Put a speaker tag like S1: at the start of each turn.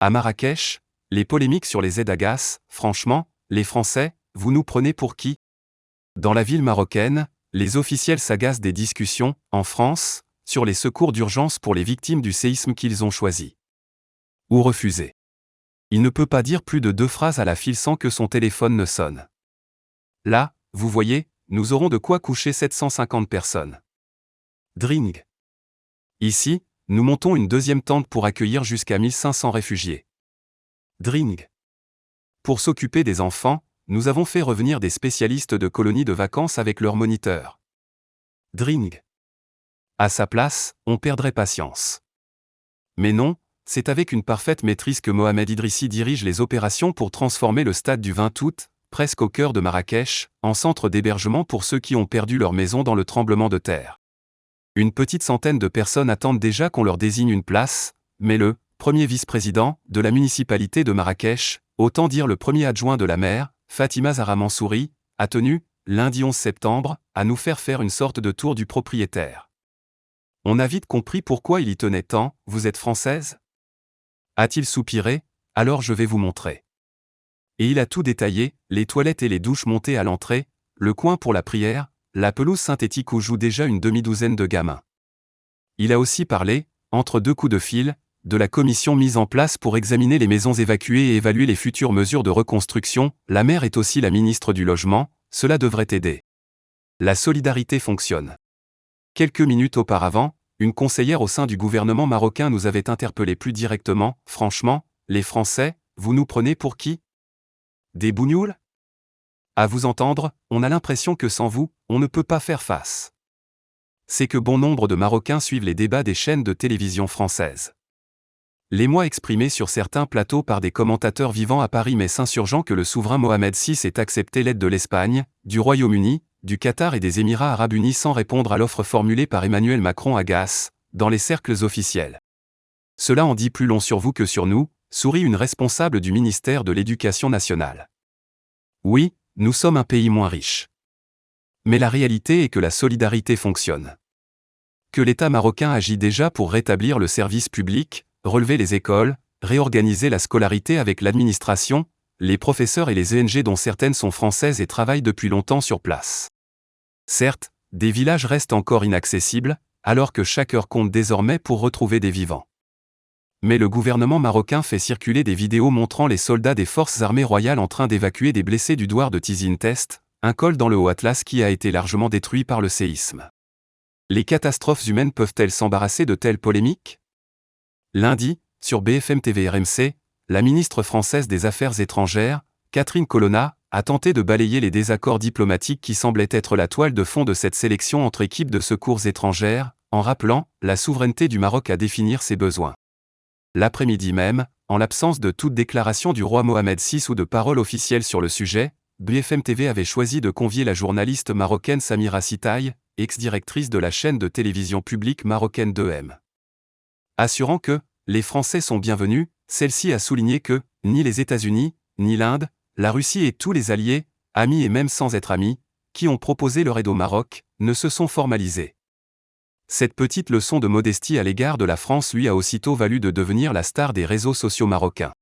S1: À Marrakech, les polémiques sur les aides agacent. Franchement, les Français, vous nous prenez pour qui? Dans la ville marocaine, les officiels s'agacent des discussions, en France, sur les secours d'urgence pour les victimes du séisme qu'ils ont choisi ou refusé. Il ne peut pas dire plus de 2 phrases à la file sans que son téléphone ne sonne. Là, vous voyez, nous aurons de quoi coucher 750 personnes. Dring. Ici, nous montons une deuxième tente pour accueillir jusqu'à 1500 réfugiés. Dring. Pour s'occuper des enfants, nous avons fait revenir des spécialistes de colonies de vacances avec leurs moniteurs. Dring. À sa place, on perdrait patience. Mais non, c'est avec une parfaite maîtrise que Mohamed Idrissi dirige les opérations pour transformer le stade du 20 août, presque au cœur de Marrakech, en centre d'hébergement pour ceux qui ont perdu leur maison dans le tremblement de terre. Une petite centaine de personnes attendent déjà qu'on leur désigne une place, mais le premier vice-président de la municipalité de Marrakech, autant dire le premier adjoint de la maire, Fatima Zahra Mansouri, a tenu, lundi 11 septembre, à nous faire une sorte de tour du propriétaire. On a vite compris pourquoi il y tenait tant. Vous êtes française? A-t-il soupiré? Alors je vais vous montrer. Et il a tout détaillé, les toilettes et les douches montées à l'entrée, le coin pour la prière, la pelouse synthétique où jouent déjà une demi-douzaine de gamins. Il a aussi parlé, entre 2 coups de fil, de la commission mise en place pour examiner les maisons évacuées et évaluer les futures mesures de reconstruction. La maire est aussi la ministre du Logement, cela devrait aider. La solidarité fonctionne. Quelques minutes auparavant, une conseillère au sein du gouvernement marocain nous avait interpellés plus directement. Franchement, les Français, vous nous prenez pour qui? Des bougnoules? À vous entendre, on a l'impression que sans vous, on ne peut pas faire face. C'est que bon nombre de Marocains suivent les débats des chaînes de télévision françaises. L'émoi exprimé sur certains plateaux par des commentateurs vivant à Paris mais s'insurgeant que le souverain Mohamed VI ait accepté l'aide de l'Espagne, du Royaume-Uni, du Qatar et des Émirats arabes unis sans répondre à l'offre formulée par Emmanuel Macron agace, dans les cercles officiels. Cela en dit plus long sur vous que sur nous, sourit une responsable du ministère de l'Éducation nationale. Oui, nous sommes un pays moins riche. Mais la réalité est que la solidarité fonctionne. Que l'État marocain agit déjà pour rétablir le service public, relever les écoles, réorganiser la scolarité avec l'administration, les professeurs et les ONG dont certaines sont françaises et travaillent depuis longtemps sur place. Certes, des villages restent encore inaccessibles, alors que chaque heure compte désormais pour retrouver des vivants. Mais le gouvernement marocain fait circuler des vidéos montrant les soldats des forces armées royales en train d'évacuer des blessés du douar de Tizine Test, un col dans le Haut-Atlas qui a été largement détruit par le séisme. Les catastrophes humaines peuvent-elles s'embarrasser de telles polémiques? Lundi, sur BFM TV RMC, la ministre française des Affaires étrangères, Catherine Colonna, a tenté de balayer les désaccords diplomatiques qui semblaient être la toile de fond de cette sélection entre équipes de secours étrangères, en rappelant la souveraineté du Maroc à définir ses besoins. L'après-midi même, en l'absence de toute déclaration du roi Mohamed VI ou de parole officielle sur le sujet, BFM TV avait choisi de convier la journaliste marocaine Samira Sitaï, ex-directrice de la chaîne de télévision publique marocaine 2M. Assurant que les Français sont bienvenus, celle-ci a souligné que ni les États-Unis, ni l'Inde, la Russie et tous les alliés, amis et même sans être amis, qui ont proposé leur aide au Maroc, ne se sont formalisés. Cette petite leçon de modestie à l'égard de la France lui a aussitôt valu de devenir la star des réseaux sociaux marocains.